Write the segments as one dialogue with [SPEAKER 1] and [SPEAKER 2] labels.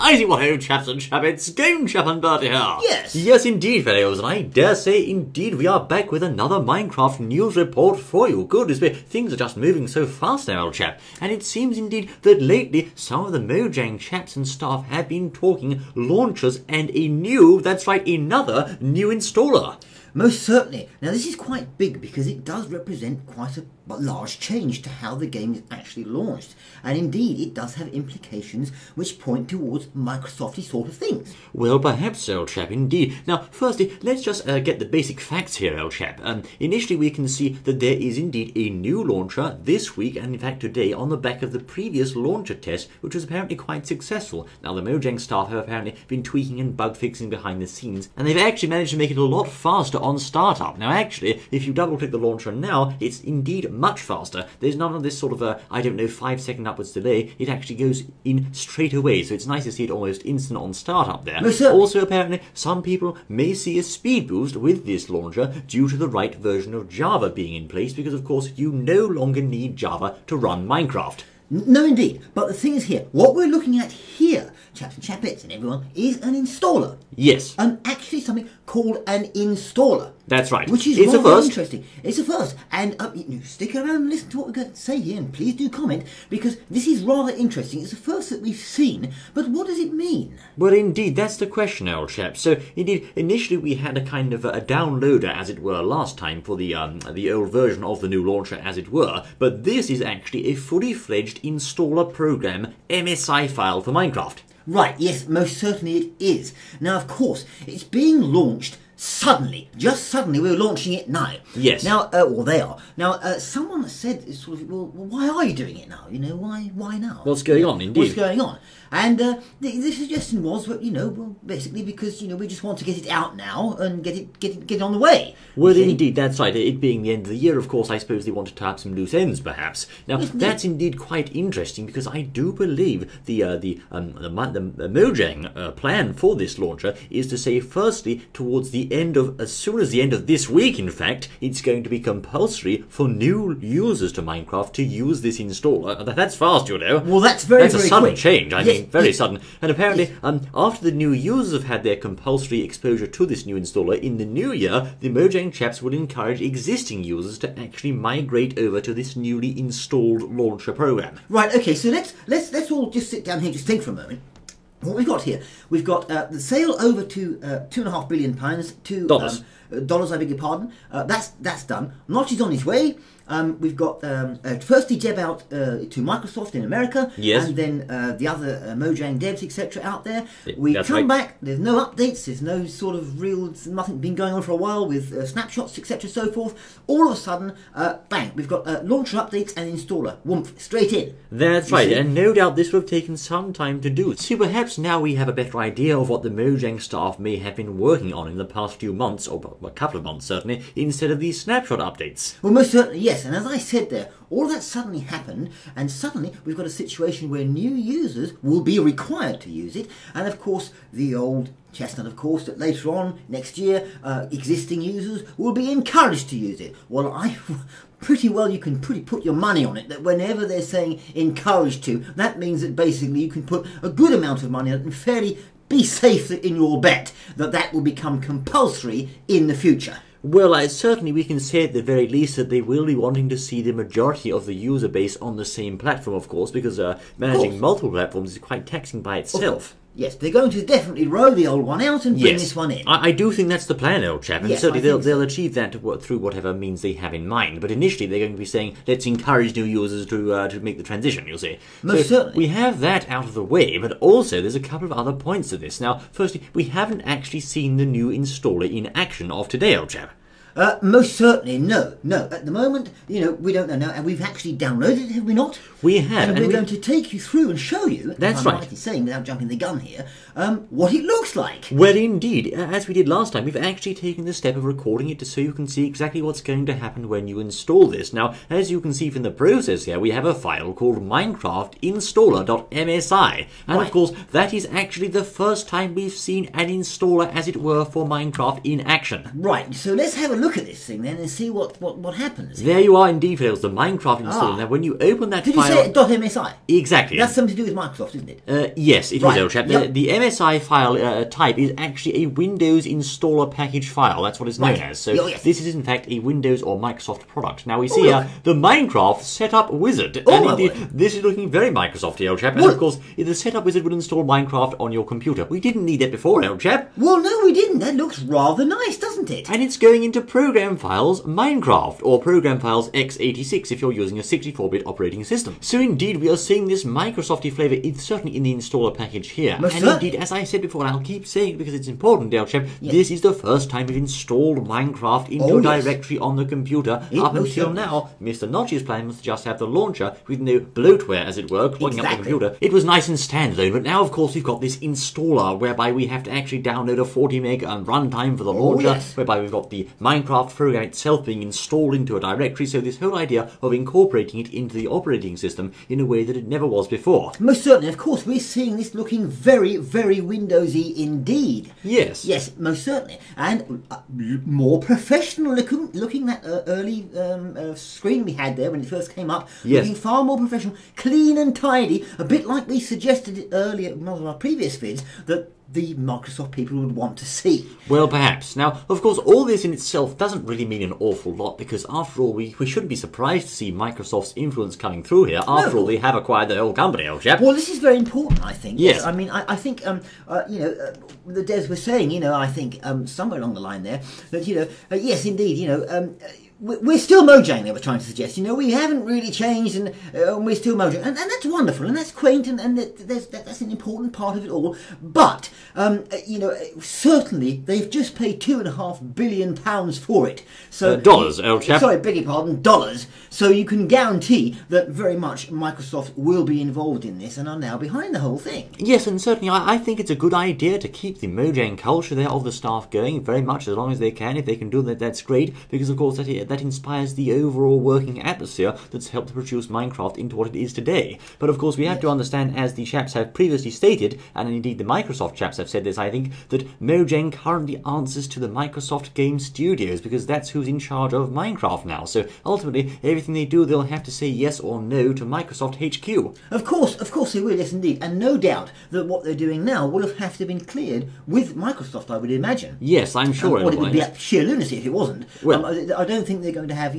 [SPEAKER 1] Righty, what chaps and chappets, Game Chap and Bertie here.
[SPEAKER 2] Yes.
[SPEAKER 1] Yes, indeed, fellows, and I dare say, indeed, we are back with another Minecraft news report for you. Goodness me, things are just moving so fast now, old chap. And it seems indeed that lately, some of the Mojang chaps and staff have been talking launchers and another new installer.
[SPEAKER 2] Most certainly. Now this is quite big because it does represent quite a large change to how the game is actually launched. And indeed it does have implications which point towards Microsofty sort of things.
[SPEAKER 1] Well, perhaps, old chap, indeed. Now, firstly, let's just get the basic facts here, old chap. Initially, we can see that there is indeed a new launcher this week, and in fact today, on the back of the previous launcher test, which was apparently quite successful. Now, the Mojang staff have apparently been tweaking and bug fixing behind the scenes, and they've actually managed to make it a lot faster on startup. Now, actually, if you double-click the launcher now, it's indeed much faster. There's none of this sort of, 5-second upwards delay. It actually goes in straight away, so it's nice to see it almost instant on startup there. Also, apparently, some people may see a speed boost with this launcher due to the right version of Java being in place, because, of course, you no longer need Java to run Minecraft.
[SPEAKER 2] No, indeed. But the thing is here, what we're looking at here, chaps and chapettes and everyone, is an installer.
[SPEAKER 1] Yes.
[SPEAKER 2] Actually something called an installer.
[SPEAKER 1] That's right.
[SPEAKER 2] Which is
[SPEAKER 1] it's a first.
[SPEAKER 2] Interesting. It's a first. And stick around and listen to what we're going to say here, and please do comment, because this is rather interesting. It's a first that we've seen, but what does it mean?
[SPEAKER 1] Well, indeed, that's the question, old chap. So, indeed, initially we had a kind of a downloader, as it were, last time for the old version of the new launcher, as it were, but this is actually a fully fledged installer program MSI file for Minecraft.
[SPEAKER 2] Right, yes, most certainly it is. Now, of course, it's being launched suddenly. Just suddenly, we're launching it now.
[SPEAKER 1] Yes.
[SPEAKER 2] Now, well, they are. Now, someone said, sort of, well, why are you doing it now? You know, why now?
[SPEAKER 1] What's going on, indeed?
[SPEAKER 2] What's going on? And the suggestion was, well, basically because, we just want to get it out now and get it on the way.
[SPEAKER 1] Well, indeed, that's right. It being the end of the year, of course, I suppose they want to tie up some loose ends, perhaps. Now, that's indeed quite interesting, because I do believe the Mojang plan for this launcher is to say, firstly, towards the end of, as soon as the end of this week, in fact, it's going to be compulsory for new users to Minecraft to use this installer. That's fast, you know.
[SPEAKER 2] Well, that's very
[SPEAKER 1] a sudden
[SPEAKER 2] quick
[SPEAKER 1] change. I mean, very sudden. And apparently,
[SPEAKER 2] yes.
[SPEAKER 1] After the new users have had their compulsory exposure to this new installer in the new year, the Mojang chaps will encourage existing users to actually migrate over to this newly installed launcher program.
[SPEAKER 2] Right. Okay. So let's all just sit down here and just think for a moment. What we've got here, we've got the sale over to £2.5 billion, dollars, I beg your pardon. That's done. Notch is on his way. We've got firstly Jeb out to Microsoft in America,
[SPEAKER 1] yes.
[SPEAKER 2] And then the other Mojang devs, etc. out there. We come back. There's no updates. There's no sort of real. Nothing been going on for a while with snapshots, etc. So forth. All of a sudden, bang! We've got launcher updates and installer. Woomph! Straight in.
[SPEAKER 1] That's right, and no doubt this would have taken some time to do. So perhaps now we have a better idea of what the Mojang staff may have been working on in the past few months, or a couple of months certainly, instead of these snapshot updates.
[SPEAKER 2] Well, most certainly, yes. And as I said there, all of that suddenly happened, and suddenly we've got a situation where new users will be required to use it, and of course the old chestnut, of course, that later on, next year, existing users will be encouraged to use it. Well, pretty well you can put your money on it that whenever they're saying encouraged to, that means that basically you can put a good amount of money on it and fairly be safe in your bet that will become compulsory in the future.
[SPEAKER 1] Well, certainly we can say at the very least that they will be wanting to see the majority of the user base on the same platform, of course, because managing multiple platforms is quite taxing by itself.
[SPEAKER 2] Yes, they're going to definitely roll the old one out and bring this one in.
[SPEAKER 1] I do think that's the plan, old chap, and
[SPEAKER 2] yes,
[SPEAKER 1] certainly they'll achieve that through whatever means they have in mind. But initially they're going to be saying, let's encourage new users to make the transition, you'll see.
[SPEAKER 2] Most certainly.
[SPEAKER 1] We have that out of the way, but also there's a couple of other points to this. Now, firstly, we haven't actually seen the new installer in action of today, old chap.
[SPEAKER 2] Most certainly, no. At the moment, we don't know now, and we've actually downloaded it, have we not?
[SPEAKER 1] We have.
[SPEAKER 2] And we're going to take you through and show you,
[SPEAKER 1] that's
[SPEAKER 2] right. I'm saying, without jumping the gun here, what it looks like.
[SPEAKER 1] Well, indeed. As we did last time, we've actually taken the step of recording it so you can see exactly what's going to happen when you install this. Now, as you can see from the process here, we have a file called Minecraft installer.msi. And of course, that is actually the first time we've seen an installer, as it were, for Minecraft in action.
[SPEAKER 2] Right, so let's have a look at this thing then and see what happens.
[SPEAKER 1] There you are indeed, Phil. The Minecraft installer. Now, when you open that
[SPEAKER 2] Did
[SPEAKER 1] file...
[SPEAKER 2] you say .msi?
[SPEAKER 1] Exactly.
[SPEAKER 2] That's something to do with Microsoft, isn't it?
[SPEAKER 1] Yes, it is, old chap.
[SPEAKER 2] Yep.
[SPEAKER 1] The MSI file type is actually a Windows installer package file. That's what it's known as. So this is, in fact, a Windows or Microsoft product. Now, we see here the Minecraft Setup Wizard. And indeed, this is looking very Microsofty, old chap. And, of course, the Setup Wizard will install Minecraft on your computer. We didn't need that before, old chap.
[SPEAKER 2] Well, no, we didn't. That looks rather nice, doesn't it?
[SPEAKER 1] And it's going into Program Files Minecraft, or Program Files x86 if you're using a 64-bit operating system. So indeed, we are seeing this Microsofty flavour certainly in the installer package here.
[SPEAKER 2] Most
[SPEAKER 1] and
[SPEAKER 2] certainly.
[SPEAKER 1] indeed, as I said before, and I'll keep saying it because it's important, Dale Chap, this is the first time we've installed Minecraft into a directory on the computer. Up until now, Mr. Notch's plan was to just have the launcher with no bloatware, as it were, clogging up the computer. It was nice and standalone, but now, of course, we've got this installer whereby we have to actually download a 40 meg runtime for the launcher, whereby we've got the Minecraft program itself being installed into a directory, so this whole idea of incorporating it into the operating system in a way that it never was before.
[SPEAKER 2] Most certainly, of course, we're seeing this looking very, very Windowsy indeed.
[SPEAKER 1] Yes.
[SPEAKER 2] Yes, most certainly. And more professional looking that early screen we had there when it first came up.
[SPEAKER 1] Yes.
[SPEAKER 2] Looking far more professional, clean and tidy, a bit like we suggested earlier in one of our previous vids, that the Microsoft people would want to see.
[SPEAKER 1] Well, perhaps. Now, of course, all this in itself doesn't really mean an awful lot because, after all, we shouldn't be surprised to see Microsoft's influence coming through here. After all, they have acquired the whole company, old chap.
[SPEAKER 2] Well, this is very important, I think.
[SPEAKER 1] Yes.
[SPEAKER 2] I mean, I think, the devs were saying, I think somewhere along the line there, that, yes, indeed, we're still Mojang, they were trying to suggest. We haven't really changed and we're still Mojang. And that's wonderful and that's quaint and that's an important part of it all. But, certainly they've just paid £2.5 billion for it. So
[SPEAKER 1] dollars, old chap.
[SPEAKER 2] Sorry, beg your pardon, dollars. So you can guarantee that very much Microsoft will be involved in this and are now behind the whole thing.
[SPEAKER 1] Yes, and certainly I think it's a good idea to keep the Mojang culture there of the staff going very much as long as they can. If they can do that, that's great, because of course that inspires the overall working atmosphere that's helped produce Minecraft into what it is today. But of course we have to understand, as the chaps have previously stated, and indeed the Microsoft chaps have said this, I think, that Mojang currently answers to the Microsoft Game Studios, because that's who's in charge of Minecraft now. So ultimately, everything they do, they'll have to say yes or no to Microsoft HQ. Of
[SPEAKER 2] course they will, yes indeed. And no doubt that what they're doing now will have to been cleared with Microsoft, I would imagine.
[SPEAKER 1] Yes, I'm sure.
[SPEAKER 2] It would be sheer lunacy if it wasn't.
[SPEAKER 1] Well,
[SPEAKER 2] I don't think they're going to have,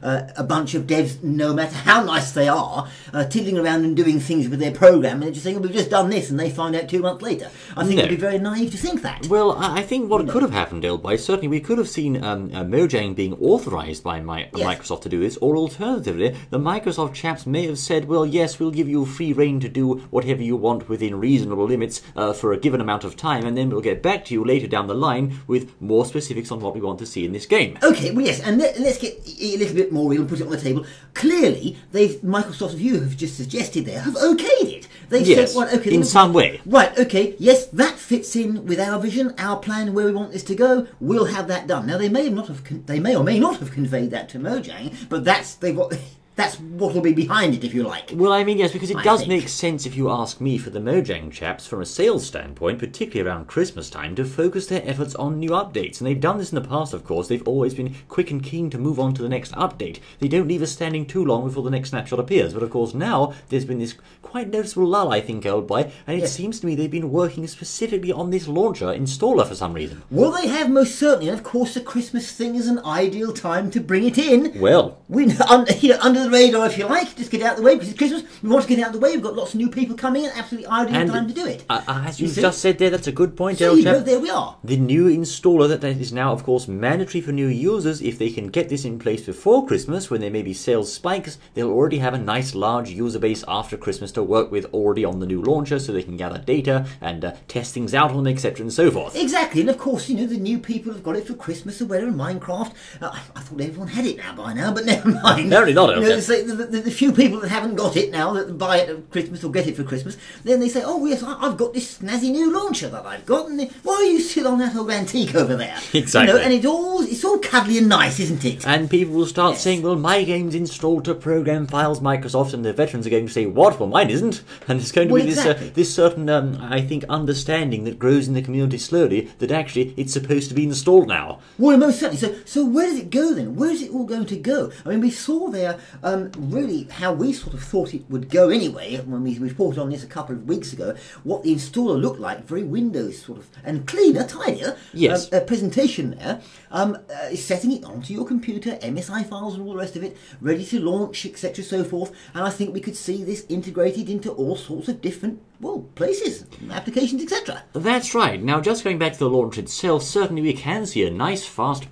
[SPEAKER 2] a bunch of devs, no matter how nice they are, tiddling around and doing things with their program and just saying, we've just done this, and they find out 2 months later. I think it'd be very naive to think that.
[SPEAKER 1] Well, I think what could have happened, Elboy, certainly we could have seen Mojang being authorised by Microsoft to do this, or alternatively, the Microsoft chaps may have said, well, yes, we'll give you free rein to do whatever you want within reasonable limits for a given amount of time, and then we'll get back to you later down the line with more specifics on what we want to see in this game.
[SPEAKER 2] Okay, well, yes, and let's get a little bit more real and put it on the table. Clearly, Microsoft, as you have just suggested there, have okayed it. They've said, well, okay,
[SPEAKER 1] in some way.
[SPEAKER 2] Right, okay, yes, that fits in with our vision, our plan, where we want this to go. We'll have that done. Now, they may or may not have conveyed that to Mojang, but that's what will be behind it, if you like.
[SPEAKER 1] Well, I mean, yes, because it does make sense, if you ask me, for the Mojang chaps, from a sales standpoint, particularly around Christmas time, to focus their efforts on new updates. And they've done this in the past, of course. They've always been quick and keen to move on to the next update. They don't leave us standing too long before the next snapshot appears. But, of course, now there's been this quite noticeable lull, I think, old boy, and it seems to me they've been working specifically on this launcher installer for some reason.
[SPEAKER 2] Well, they have, most certainly. And, of course, the Christmas thing is an ideal time to bring it in.
[SPEAKER 1] Well,
[SPEAKER 2] under the radar, if you like, just get out of the way, because it's Christmas. We want to get out of the way. We've got lots of new people coming in. Absolutely ideal time to do it.
[SPEAKER 1] As you've just said there, that's a good point,
[SPEAKER 2] so, there we are.
[SPEAKER 1] The new installer that is now, of course, mandatory for new users. If they can get this in place before Christmas, when there may be sales spikes, they'll already have a nice large user base after Christmas to work with already on the new launcher, so they can gather data and test things out on them, etc. and so forth.
[SPEAKER 2] Exactly, and of course, the new people have got it for Christmas or whatever in Minecraft. I thought everyone had it by now, but never mind.
[SPEAKER 1] Apparently not,
[SPEAKER 2] say the few people that haven't got it now, that buy it at Christmas or get it for Christmas, then they say, oh yes, I've got this snazzy new launcher that I've got, and why you sit on that old antique over there?
[SPEAKER 1] Exactly.
[SPEAKER 2] You know, and it's all cuddly and nice, isn't it?
[SPEAKER 1] And people will start saying, well, my game's installed to program files, Microsoft, and the veterans are going to say, what? Well, mine isn't. And it's going to be this certain, I think, understanding that grows in the community slowly that actually it's supposed to be installed now.
[SPEAKER 2] Well, most certainly. So where does it go then? Where is it all going to go? I mean, we saw there really how we sort of thought it would go anyway when we reported on this a couple of weeks ago, what the installer looked like, very Windows sort of, and cleaner, tidier.
[SPEAKER 1] Yes.
[SPEAKER 2] Presentation there. Setting it onto your computer, MSI files and all the rest of it, ready to launch, etc. so forth. And I think we could see this integrated into all sorts of different, well, places, applications, etc.
[SPEAKER 1] That's right. Now, just going back to the launch itself, certainly we can see a nice, fast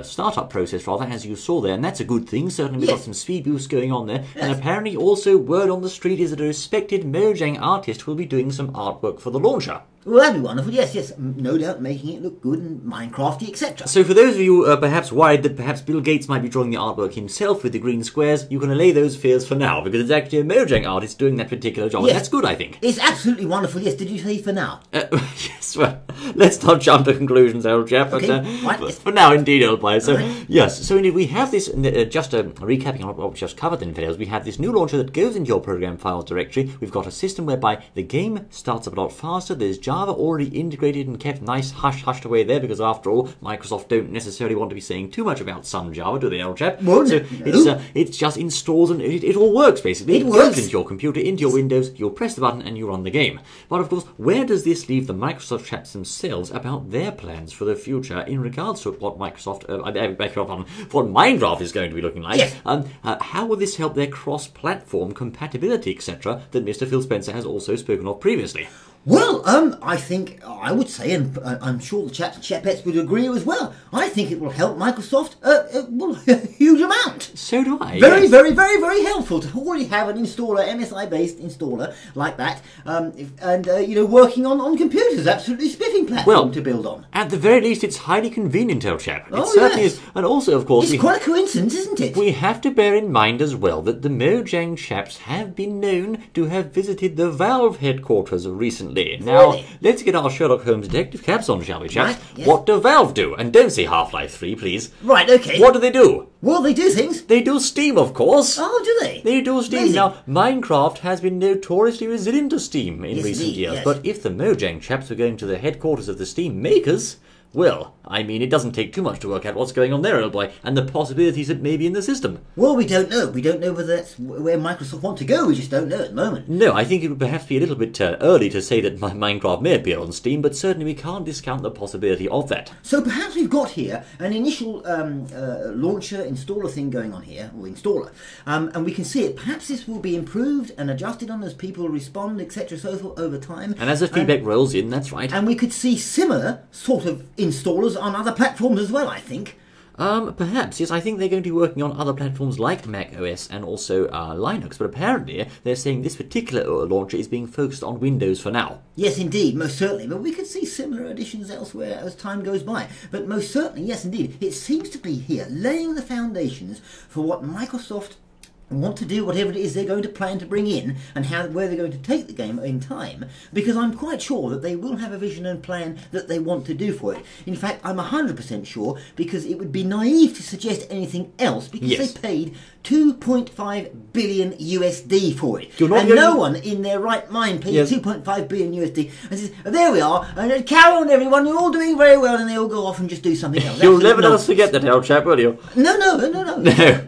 [SPEAKER 1] startup process, rather, as you saw there, and that's a good thing. Certainly we've got some speed boosts going on there. Yes. And apparently also word on the street is that a respected Mojang artist will be doing some artwork for the launcher.
[SPEAKER 2] Well, that'd be wonderful. Yes, no doubt making it look good and Minecrafty, etc.
[SPEAKER 1] So for those of you perhaps worried that perhaps Bill Gates might be drawing the artwork himself with the green squares, you can allay those fears for now, because it's actually a Mojang artist doing that particular job, and that's good, I think.
[SPEAKER 2] It's absolutely wonderful, yes. Did you say for now?
[SPEAKER 1] Yes, well, let's not jump to conclusions, old chap, but for now, indeed, old boy. So, yes, so indeed, we have this, just recapping on what we just covered in videos, we have this new launcher that goes into your program files directory. We've got a system whereby the game starts up a lot faster. There's Java already integrated and kept nice hushed away there, because after all, Microsoft don't necessarily want to be saying too much about some Java, do they, old chap?
[SPEAKER 2] Well,
[SPEAKER 1] so
[SPEAKER 2] no.
[SPEAKER 1] It's just installs and it all works, basically. It goes into your computer, into your Windows, you'll press the button and you run the game. But of course, where does this leave the Microsoft chaps themselves about their plans for the future in regards to what Microsoft, what Minecraft is going to be looking like?
[SPEAKER 2] Yes.
[SPEAKER 1] How will this help their cross-platform compatibility, etc., that Mr. Phil Spencer has also spoken of previously?
[SPEAKER 2] Well, I would say, and I'm sure the chaps at Chapettes would agree as well, I think it will help Microsoft a huge amount.
[SPEAKER 1] So do I.
[SPEAKER 2] Very, very, very, very helpful to already have an installer, MSI-based installer like that, and working on computers, absolutely spiffing platform to build on.
[SPEAKER 1] At the very least, it's highly convenient, old chap. It certainly is. And also, of course,
[SPEAKER 2] it's quite a coincidence, isn't it?
[SPEAKER 1] We have to bear in mind as well that the Mojang chaps have been known to have visited the Valve headquarters recently. Now, let's get our Sherlock Holmes detective caps on, shall we, chaps?
[SPEAKER 2] Right, yes.
[SPEAKER 1] What do Valve do? And don't say Half-Life 3, please.
[SPEAKER 2] Right, okay.
[SPEAKER 1] What do they do?
[SPEAKER 2] Well, they do things.
[SPEAKER 1] They do Steam, of course.
[SPEAKER 2] Oh, do they?
[SPEAKER 1] They do Steam.
[SPEAKER 2] Amazing.
[SPEAKER 1] Now, Minecraft has been notoriously resilient to Steam in recent years.
[SPEAKER 2] Yes.
[SPEAKER 1] But if the Mojang chaps were going to the headquarters of the Steam makers, well, I mean, it doesn't take too much to work out what's going on there, old boy, and the possibilities that may be in the system.
[SPEAKER 2] Well, we don't know. We don't know whether that's where Microsoft want to go. We just don't know at the moment.
[SPEAKER 1] No, I think it would perhaps be a little bit early to say that Minecraft may appear on Steam, but certainly we can't discount the possibility of that.
[SPEAKER 2] So perhaps we've got here an initial launcher installer thing going on here, or installer, and we can see it. Perhaps this will be improved and adjusted on as people respond, etc., so forth over time.
[SPEAKER 1] And as the feedback rolls in, that's right.
[SPEAKER 2] And we could see similar sort of installers on other platforms as well, I think.
[SPEAKER 1] Perhaps, yes. I think they're going to be working on other platforms like Mac OS and also Linux, but apparently they're saying this particular launcher is being focused on Windows for now.
[SPEAKER 2] Yes, indeed, most certainly. But we could see similar additions elsewhere as time goes by. But most certainly, yes, indeed, it seems to be here laying the foundations for what Microsoft want to do, whatever it is they're going to plan to bring in, and where they're going to take the game in time, because I'm quite sure that they will have a vision and plan that they want to do for it. In fact, I'm 100% sure, because it would be naive to suggest anything else, because they paid 2.5 billion USD for it. And no one in their right mind pays 2.5 billion USD and says, there we are, and carry on everyone, you're all doing very well, and they all go off and just do something else.
[SPEAKER 1] You'll never let us forget that, old chap, will you?
[SPEAKER 2] No.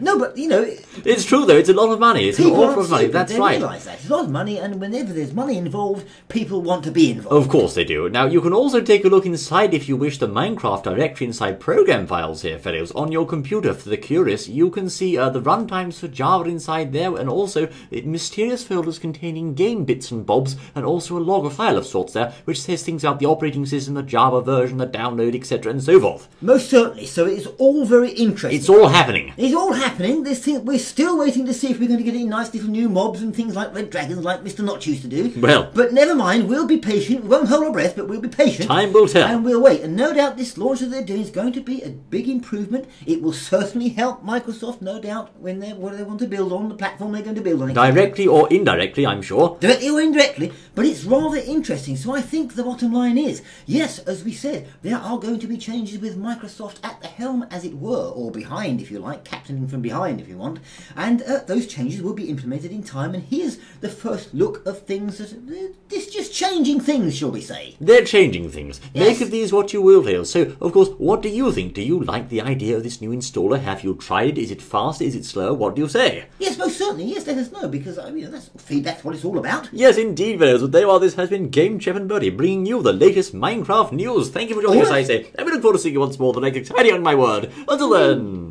[SPEAKER 2] No, but, you know...
[SPEAKER 1] It's true, though. It's a lot of money. It's an awful lot of money. That's right.
[SPEAKER 2] They realise that. It's a lot of money, and whenever there's money involved, people want to be involved.
[SPEAKER 1] Of course they do. Now, you can also take a look inside, if you wish, the Minecraft directory inside program files here, fellows. On your computer, for the curious, you can see the runtimes for Java inside there, and also mysterious folders containing game bits and bobs, and also a log file of sorts there, which says things about the operating system, the Java version, the download, etc., and so forth.
[SPEAKER 2] Most certainly. So it's all very interesting.
[SPEAKER 1] It's all happening.
[SPEAKER 2] It's all happening. This thing, we're still waiting waiting to see if we're going to get any nice little new mobs and things like red dragons like Mr. Notch used to do.
[SPEAKER 1] Well.
[SPEAKER 2] But never mind, we'll be patient. We won't hold our breath, but we'll be patient.
[SPEAKER 1] Time will tell.
[SPEAKER 2] And we'll wait. And no doubt this launch that they're doing is going to be a big improvement. It will certainly help Microsoft, no doubt, when what they want to build on, the platform they're going to build on.
[SPEAKER 1] Directly or indirectly, I'm sure.
[SPEAKER 2] Directly or indirectly, but it's rather interesting. So I think the bottom line is, yes, as we said, there are going to be changes with Microsoft at the helm, as it were, or behind, if you like, captaining from behind, if you want. And those changes will be implemented in time. And here's the first look of things that it's just changing things, shall we say?
[SPEAKER 1] They're changing things.
[SPEAKER 2] Yes.
[SPEAKER 1] Make of these what you will, Dale. So, of course, what do you think? Do you like the idea of this new installer? Have you tried it? Is it fast? Is it slow? What do you say?
[SPEAKER 2] Yes, most certainly. Yes, let us know, because that's feedback's what it's all about.
[SPEAKER 1] Yes, indeed, fellows. But there you are. This has been Game Chef and Birdie, bringing you the latest Minecraft news. Thank you for joining us, I say. And we look forward to seeing you once more the next exciting on my word. Until then...